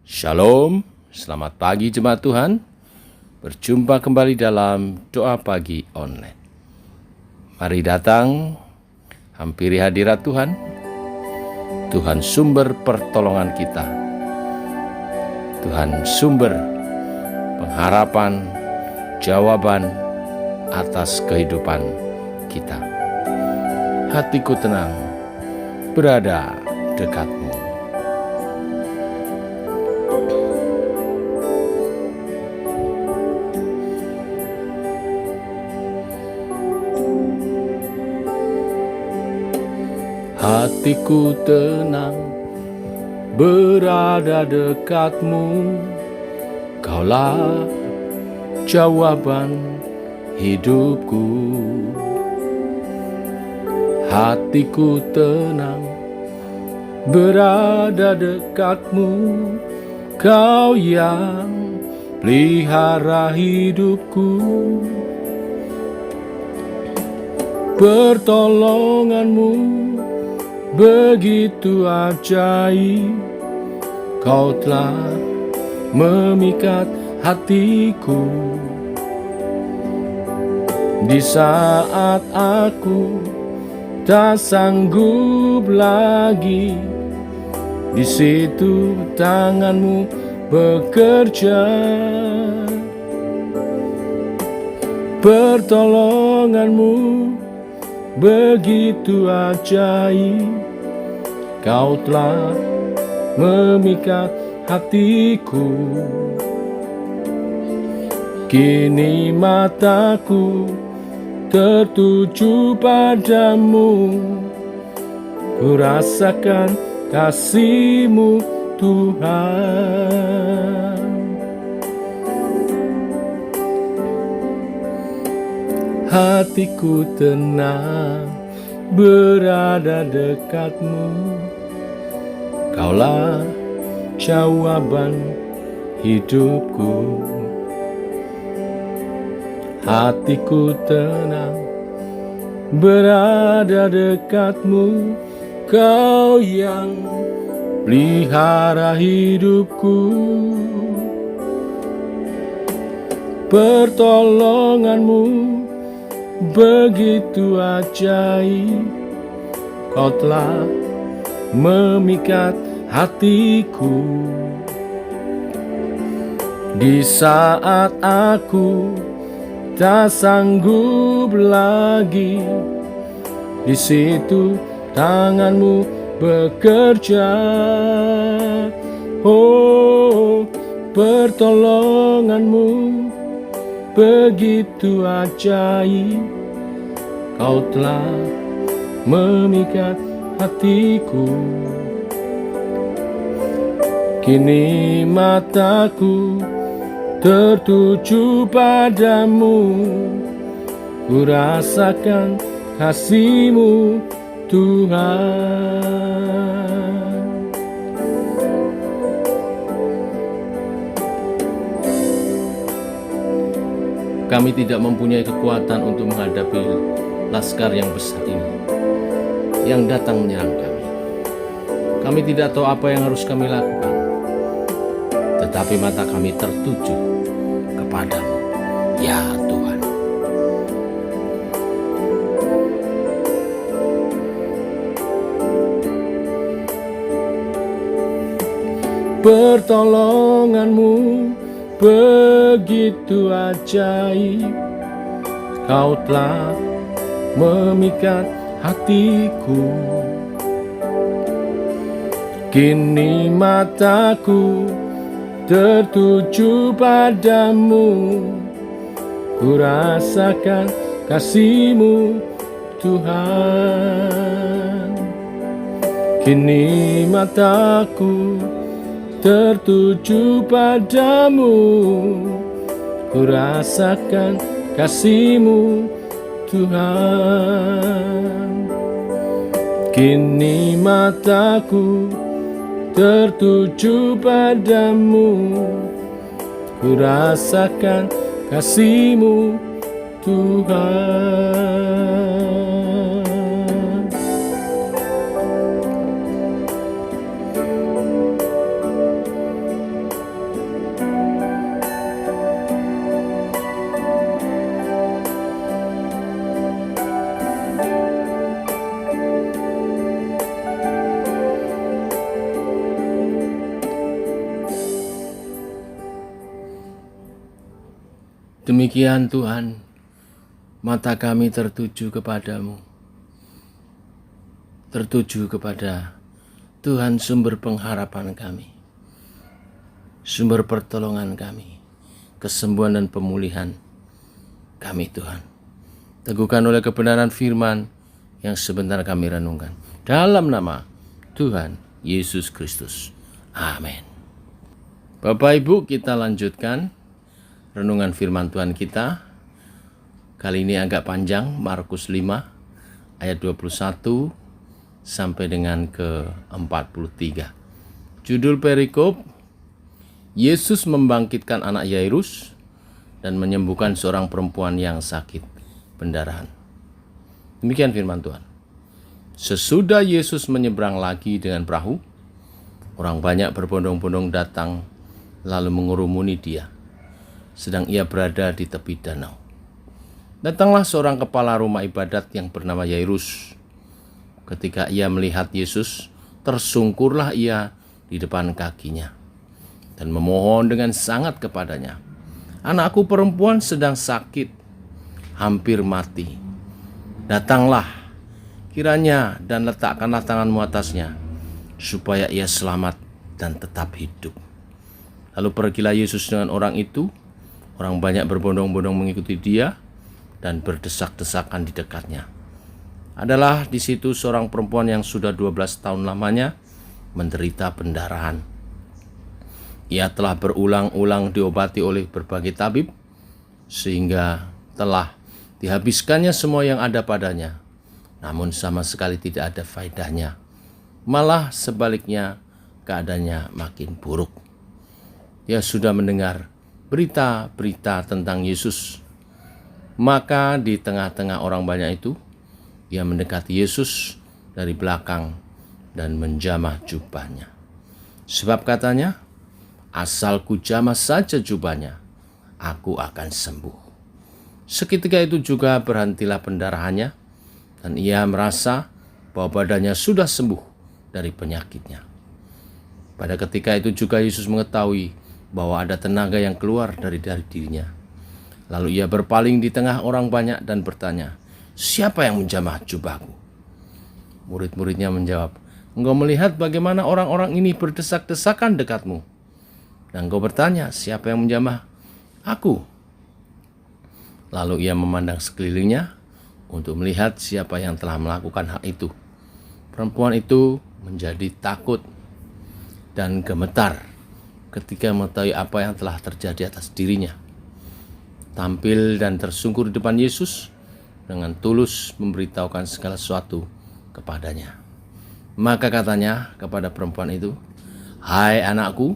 Shalom, selamat pagi jemaat Tuhan. Berjumpa kembali dalam doa pagi online. Mari datang, hampiri hadirat Tuhan. Tuhan sumber pertolongan kita. Tuhan sumber pengharapan, jawaban atas kehidupan kita. Hatiku tenang, berada dekatmu. Hatiku tenang, berada dekatmu. Kaulah jawaban hidupku. Hatiku tenang, berada dekatmu. Kau yang pelihara hidupku. Pertolonganmu begitu ajaib, kau telah memikat hatiku. Di saat aku tak sanggup lagi, di situ tanganmu bekerja. Pertolonganmu begitu ajaib, kau telah memikat hatiku. Kini mataku tertuju padamu, ku rasakan kasih-Mu Tuhan. Hatiku tenang, berada dekatmu. Kaulah jawaban hidupku. Hatiku tenang, berada dekatmu. Kau yang pelihara hidupku. Pertolonganmu begitu ajaib, kau telah memikat hatiku. Di saat aku tak sanggup lagi, di situ tanganmu bekerja. Oh, pertolonganmu begitu ajaib, kau telah memikat hatiku. Kini mataku tertuju padamu, ku rasakan kasih-Mu Tuhan. Kami tidak mempunyai kekuatan untuk menghadapi laskar yang besar ini yang datang menyerang kami. Kami tidak tahu apa yang harus kami lakukan, tetapi mata kami tertuju kepadamu, ya Tuhan. Pertolonganmu begitu ajaib, kau telah memikat hatiku. Kini mataku tertuju padamu, ku rasakan kasih-Mu Tuhan. Kini mataku tertuju padamu, ku rasakan kasih-Mu Tuhan. Kini mataku tertuju padamu, ku rasakan kasih-Mu Tuhan. Demikian Tuhan, mata kami tertuju kepadamu, tertuju kepada Tuhan sumber pengharapan kami, sumber pertolongan kami, kesembuhan dan pemulihan kami Tuhan. Teguhkan oleh kebenaran firman yang sebentar kami renungkan. Dalam nama Tuhan Yesus Kristus. Amin. Bapak Ibu, kita lanjutkan renungan firman Tuhan kita. Kali ini agak panjang, Markus 5 ayat 21 sampai dengan ke 43. Judul perikop, Yesus membangkitkan anak Yairus dan menyembuhkan seorang perempuan yang sakit pendarahan. Demikian firman Tuhan. Sesudah Yesus menyeberang lagi dengan perahu, orang banyak berbondong-bondong datang lalu mengurumuni dia, sedang ia berada di tepi danau. Datanglah seorang kepala rumah ibadat yang bernama Yairus. Ketika ia melihat Yesus, tersungkurlah ia di depan kakinya dan memohon dengan sangat kepadanya, "Anakku perempuan sedang sakit, hampir mati. Datanglah kiranya dan letakkanlah tanganmu atasnya, supaya ia selamat dan tetap hidup." Lalu pergilah Yesus dengan orang itu. Orang banyak berbondong-bondong mengikuti dia dan berdesak-desakan di dekatnya. Adalah di situ seorang perempuan yang sudah 12 tahun lamanya menderita pendarahan. Ia telah berulang-ulang diobati oleh berbagai tabib, sehingga telah dihabiskannya semua yang ada padanya, namun sama sekali tidak ada faedahnya. Malah sebaliknya, keadaannya makin buruk. Dia sudah mendengar berita-berita tentang Yesus. Maka di tengah-tengah orang banyak itu, ia mendekati Yesus dari belakang dan menjamah jubahnya. Sebab katanya, "Asal ku jamah saja jubahnya, aku akan sembuh." Seketika itu juga berhentilah pendarahannya, dan ia merasa bahwa badannya sudah sembuh dari penyakitnya. Pada ketika itu juga Yesus mengetahui bahwa ada tenaga yang keluar dari dirinya. Lalu ia berpaling di tengah orang banyak dan bertanya, "Siapa yang menjamah jubahku?" Murid-muridnya menjawab, "Engkau melihat bagaimana orang-orang ini berdesak-desakan dekatmu, dan engkau bertanya, siapa yang menjamah aku?" Lalu ia memandang sekelilingnya untuk melihat siapa yang telah melakukan hal itu. Perempuan itu menjadi takut dan gemetar ketika mengetahui apa yang telah terjadi atas dirinya. Tampil dan tersungkur di depan Yesus dengan tulus memberitahukan segala sesuatu kepadanya. Maka katanya kepada perempuan itu, "Hai anakku,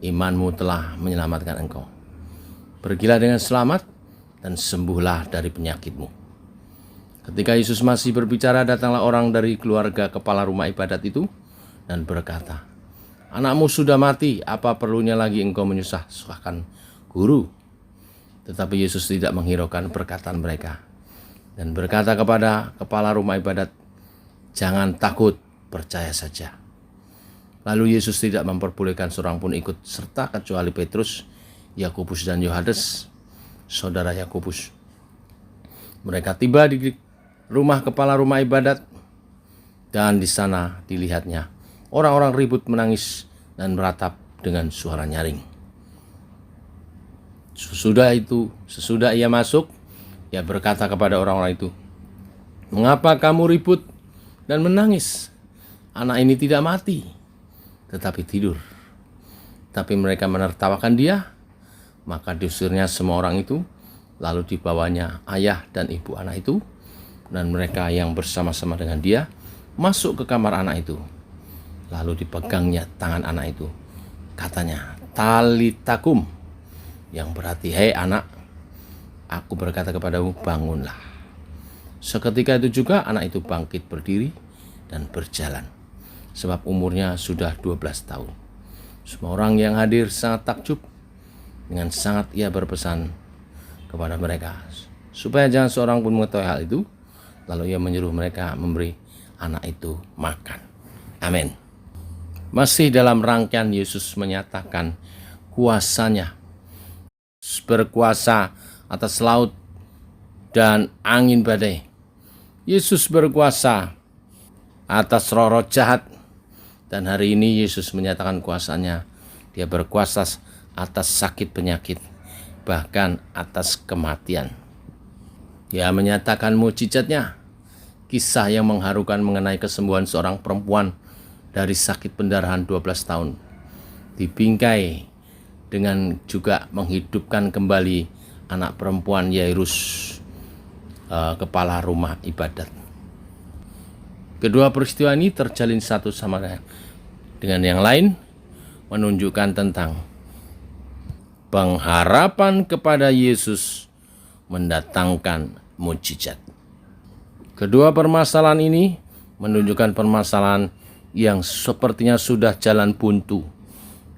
imanmu telah menyelamatkan engkau. Pergilah dengan selamat dan sembuhlah dari penyakitmu." Ketika Yesus masih berbicara, datanglah orang dari keluarga kepala rumah ibadat itu dan berkata, "Anakmu sudah mati, apa perlunya lagi engkau menyusahkan guru?" Tetapi Yesus tidak menghiraukan perkataan mereka dan berkata kepada kepala rumah ibadat, "Jangan takut, percaya saja." Lalu Yesus tidak memperbolehkan seorang pun ikut serta kecuali Petrus, Yakobus dan Yohanes, saudara Yakobus. Mereka tiba di rumah kepala rumah ibadat, dan di sana dilihatnya orang-orang ribut menangis dan meratap dengan suara nyaring. Sesudah ia masuk, ia berkata kepada orang-orang itu, "Mengapa kamu ribut dan menangis? Anak ini tidak mati, tetapi tidur." Tapi mereka menertawakan dia. Maka diusirnya semua orang itu, lalu dibawanya ayah dan ibu anak itu, dan mereka yang bersama-sama dengan dia masuk ke kamar anak itu. Lalu dipegangnya tangan anak itu. Katanya, "Talita kum," yang berarti, "Hei anak, aku berkata kepadamu, bangunlah." Seketika itu juga anak itu bangkit berdiri dan berjalan, sebab umurnya sudah 12 tahun. Semua orang yang hadir sangat takjub. Dengan sangat ia berpesan kepada mereka supaya jangan seorang pun mengetahui hal itu. Lalu ia menyuruh mereka memberi anak itu makan. Amin. Masih dalam rangkaian Yesus menyatakan kuasanya, berkuasa atas laut dan angin badai. Yesus berkuasa atas roh-roh jahat, dan hari ini Yesus menyatakan kuasanya. Dia berkuasa atas sakit penyakit, bahkan atas kematian. Dia menyatakan mukjizatnya, kisah yang mengharukan mengenai kesembuhan seorang perempuan dari sakit pendarahan 12 tahun. Dibingkai dengan juga menghidupkan kembali anak perempuan Yairus, kepala rumah ibadat. Kedua peristiwa ini terjalin satu sama lain dengan yang lain, menunjukkan tentang pengharapan kepada Yesus mendatangkan mukjizat. Kedua permasalahan ini menunjukkan permasalahan yang sepertinya sudah jalan buntu,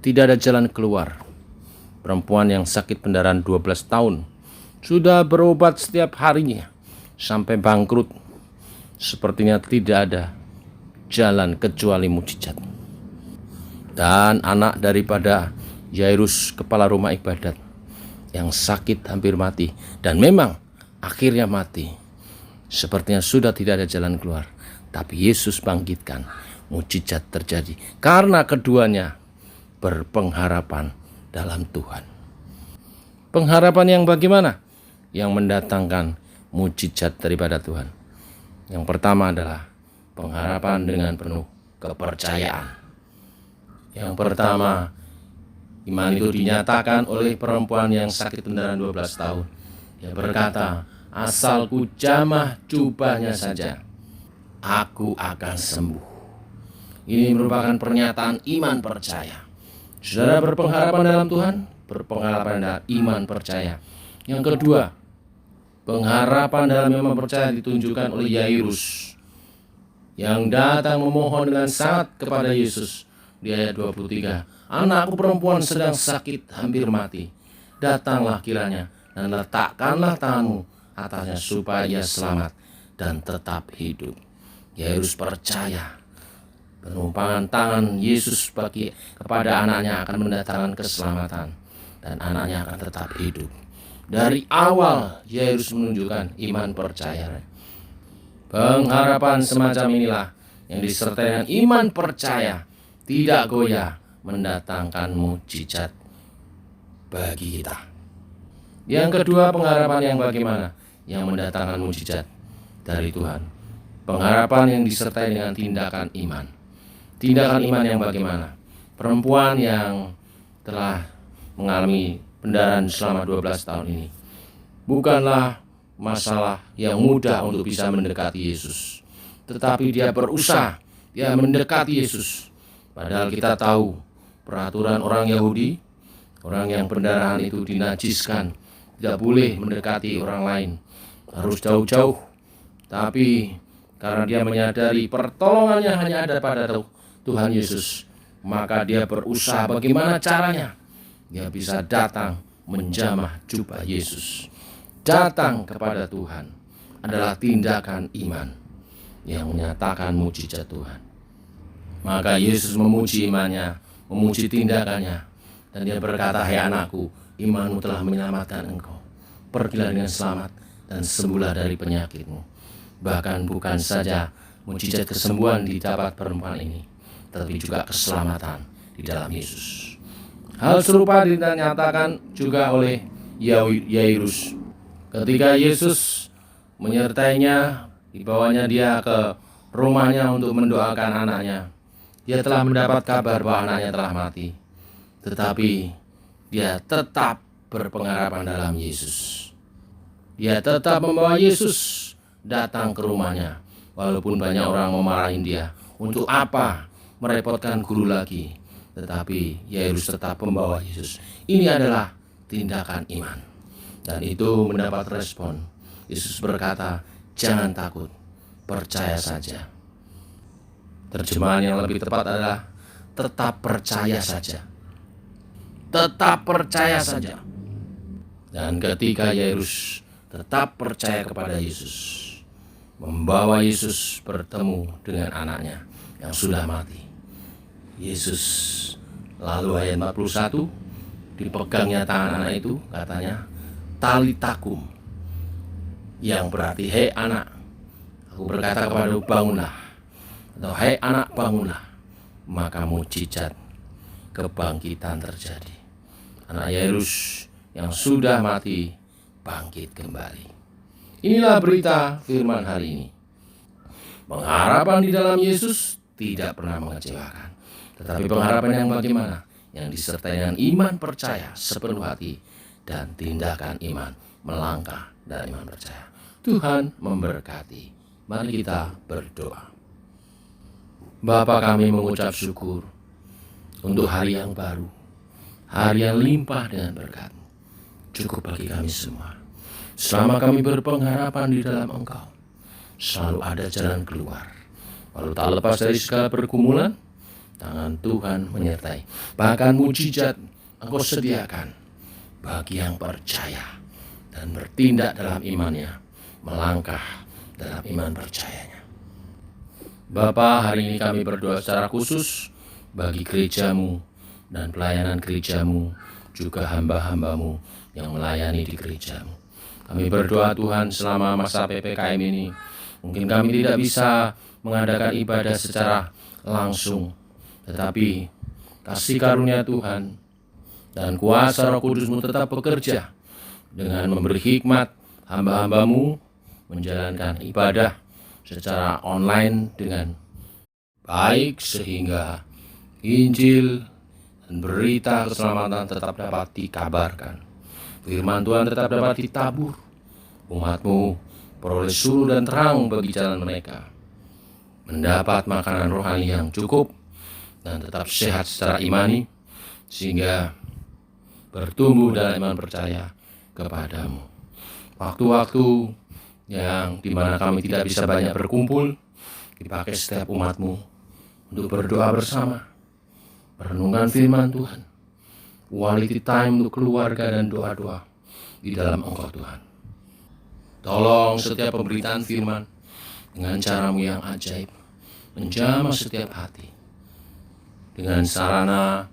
tidak ada jalan keluar. Perempuan yang sakit pendarahan 12 tahun sudah berobat setiap harinya sampai bangkrut. Sepertinya tidak ada jalan kecuali mukjizat. Dan anak daripada Yairus, kepala rumah ibadat, yang sakit hampir mati, dan memang akhirnya mati. Sepertinya sudah tidak ada jalan keluar, tapi Yesus bangkitkan, mukjizat terjadi karena keduanya berpengharapan dalam Tuhan. Pengharapan yang bagaimana? Yang mendatangkan mukjizat daripada Tuhan. Yang pertama adalah pengharapan dengan penuh kepercayaan. Yang pertama, iman itu dinyatakan oleh perempuan yang sakit pendarahan 12 tahun. Dia berkata, asalku jamah jubahnya saja, aku akan sembuh. Ini merupakan pernyataan iman percaya. Saudara berpengharapan dalam Tuhan, berpengharapan dalam iman percaya. Yang kedua, pengharapan dalam iman percaya ditunjukkan oleh Yairus, yang datang memohon dengan sangat kepada Yesus. Di ayat 23, anakku perempuan sedang sakit hampir mati. Datanglah kiranya dan letakkanlah tanganmu atasnya supaya ia selamat dan tetap hidup. Yairus percaya penumpangan tangan Yesus kepada anaknya akan mendatangkan keselamatan, dan anaknya akan tetap hidup. Dari awal Yairus menunjukkan iman percaya. Pengharapan semacam inilah yang disertai dengan iman percaya, tidak goyah, mendatangkan mukjizat bagi kita. Yang kedua, pengharapan yang bagaimana? Yang mendatangkan mukjizat dari Tuhan. Pengharapan yang disertai dengan tindakan iman. Tindakan iman yang bagaimana? Perempuan yang telah mengalami pendarahan selama 12 tahun ini bukanlah masalah yang mudah untuk bisa mendekati Yesus, tetapi dia berusaha, dia mendekati Yesus. Padahal kita tahu peraturan orang Yahudi, orang yang pendarahan itu dinajiskan, tidak boleh mendekati orang lain, harus jauh-jauh. Tapi karena dia menyadari pertolongannya hanya ada pada Tuhan Yesus, maka dia berusaha bagaimana caranya dia bisa datang menjamah jubah Yesus. Datang kepada Tuhan adalah tindakan iman yang menyatakan mukjizat Tuhan. Maka Yesus memuji imannya, memuji tindakannya, dan dia berkata, hai anakku, imanmu telah menyelamatkan engkau. Pergilah dengan selamat dan sembuhlah dari penyakitmu. Bahkan bukan saja mukjizat kesembuhan didapat perempuan ini, tetapi juga keselamatan di dalam Yesus. Hal serupa dinyatakan juga oleh Yairus. Ketika Yesus menyertainya, dibawanya dia ke rumahnya untuk mendoakan anaknya. Dia telah mendapat kabar bahwa anaknya telah mati, tetapi dia tetap berpengharapan dalam Yesus. Dia tetap membawa Yesus datang ke rumahnya, walaupun banyak orang memarahin dia. Untuk apa merepotkan guru lagi? Tetapi Yairus tetap membawa Yesus. Ini adalah tindakan iman, dan itu mendapat respon. Yesus berkata, jangan takut, percaya saja. Terjemahan yang lebih tepat adalah tetap percaya saja. Tetap percaya saja. Dan ketika Yairus tetap percaya kepada Yesus, membawa Yesus bertemu dengan anaknya yang sudah mati, Yesus lalu ayat 41, dipegangnya tangan anak itu, katanya, talitakum, yang berarti hei anak, aku berkata kepadamu bangunlah, atau hei anak bangunlah, maka mujizat kebangkitan terjadi. Anak Yairus yang sudah mati bangkit kembali. Inilah berita firman hari ini. Pengharapan di dalam Yesus tidak pernah mengecewakan. Tetapi pengharapan yang bagaimana? Yang disertai dengan iman percaya sepenuh hati dan tindakan iman melangkah dalam iman percaya. Tuhan memberkati. Mari kita berdoa. Bapa, kami mengucap syukur untuk hari yang baru, hari yang limpah dengan berkat. Cukup bagi kami semua. Selama kami berpengharapan di dalam Engkau, selalu ada jalan keluar. Walau tak lepas dari segala pergumulan, tangan Tuhan menyertai. Bahkan mujizat Engkau sediakan bagi yang percaya dan bertindak dalam imannya, melangkah dalam iman percayanya. Bapa, hari ini kami berdoa secara khusus bagi gerejamu dan pelayanan gerejamu, juga hamba-hambamu yang melayani di gerejamu. Kami berdoa Tuhan, selama masa PPKM ini, mungkin kami tidak bisa mengadakan ibadah secara langsung, tetapi kasih karunia Tuhan dan kuasa Roh Kudus-Mu tetap bekerja dengan memberi hikmat hamba-hambamu menjalankan ibadah secara online dengan baik, sehingga Injil dan berita keselamatan tetap dapat dikabarkan. Firman Tuhan tetap dapat ditabur. Umat-Mu peroleh suluh dan terang bagi jalan mereka, mendapat makanan rohani yang cukup dan tetap sehat secara imani, sehingga bertumbuh dalam iman percaya kepadamu. Waktu-waktu yang dimana kami tidak bisa banyak berkumpul, dipakai setiap umat-Mu untuk berdoa bersama, merenungkan firman Tuhan, quality time untuk keluarga dan doa-doa di dalam Engkau Tuhan. Tolong setiap pemberitaan firman dengan cara-Mu yang ajaib, menjamah setiap hati. Dengan sarana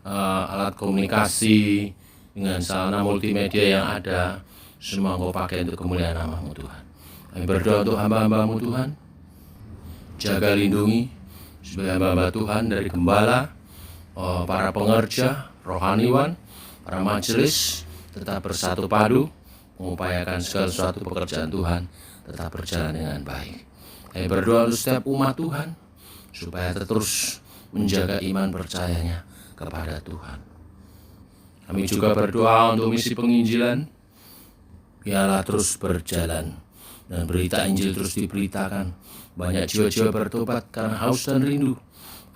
alat komunikasi, dengan sarana multimedia yang ada, semua Engkau pakai untuk kemuliaan nama-Mu Tuhan. Kami berdoa untuk hamba-hamba-Mu Tuhan, jaga lindungi sebagai hamba-hamba Tuhan dari gembala, para pengerja, rohaniwan, para majelis, tetap bersatu padu, mengupayakan segala sesuatu pekerjaan Tuhan tetap berjalan dengan baik. Kami berdoa untuk setiap umat Tuhan, supaya terus menjaga iman percayanya kepada Tuhan. Kami juga berdoa untuk misi penginjilan, biarlah terus berjalan dan berita Injil terus diberitakan. Banyak jiwa-jiwa bertobat karena haus dan rindu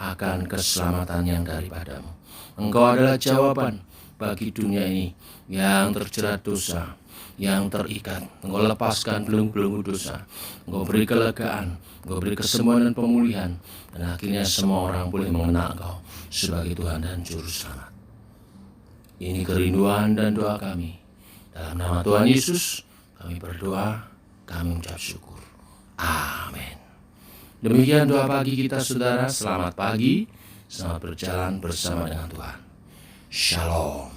akan keselamatan yang daripada-Mu. Engkau adalah jawaban bagi dunia ini yang terjerat dosa, yang terikat. Engkau lepaskan belenggu-belenggu dosa. Engkau beri kelegaan, Engkau beri kesembuhan dan pemulihan, dan akhirnya semua orang boleh mengenal Engkau sebagai Tuhan dan Juru Selamat. Ini kerinduan dan doa kami. Dalam nama Tuhan Yesus kami berdoa, kami mengucap syukur. Amin. Demikian doa pagi kita, saudara. Selamat pagi, selamat berjalan bersama dengan Tuhan. Shalom.